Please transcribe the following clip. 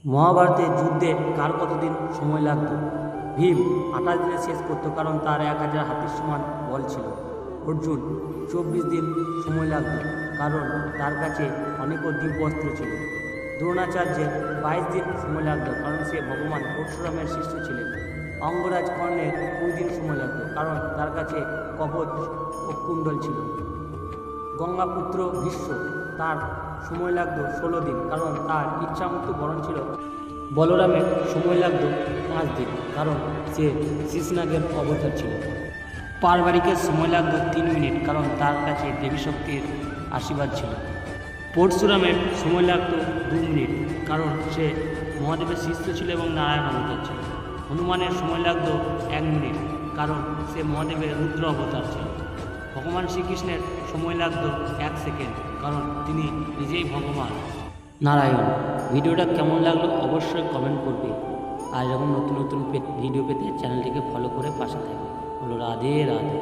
মহাভারতের যুদ্ধে কার কতদিন সময় লাগতো? ভীম 28 দিনে শেষ করতো, কারণ তার 1000 হাতির সমান বল ছিল। অর্জুন 24 দিন সময় লাগতো, কারণ তার কাছে অনেক দিব্য অস্ত্র ছিল। দ্রোণাচার্যের 22 দিন সময় লাগতো, কারণ সে ভগবান পরশুরামের শিষ্য ছিলেন। অঙ্গরাজ কর্ণের 2 দিন সময় লাগতো, কারণ তার কাছে কবচ ও কুণ্ডল ছিল। গঙ্গাপুত্র ভীষ্ম, তার সময় লাগতো 16 দিন, কারণ তার ইচ্ছামৃত্যু বরণ ছিল। বলরামের সময় লাগতো 5 দিন, কারণ সে শীর্ষনাগের অবতার ছিল। পারবারিকের সময় লাগতো 3 মিনিট, কারণ তার কাছে দেবী শক্তির আশীর্বাদ ছিল। পরশুরামের সময় লাগতো 2 মিনিট, কারণ সে মহাদেবের শিষ্য ছিল এবং নারায়ণ অবতার ছিল। হনুমানের সময় লাগতো 1 মিনিট, কারণ সে মহাদেবের রুদ্র অবতার ছিল। ভগবান শ্রীকৃষ্ণের সময় লাগতো 1 সেকেন্ড, কারণ তিনি নিজেই ভগবান নারায়ণ। ভিডিওটা কেমন লাগলো অবশ্যই কমেন্ট করবে। আর এরকম নতুন নতুন ভিডিও পেতে চ্যানেলটিকে ফলো করে পাশে থাকবে। বলো রাধে রাধে।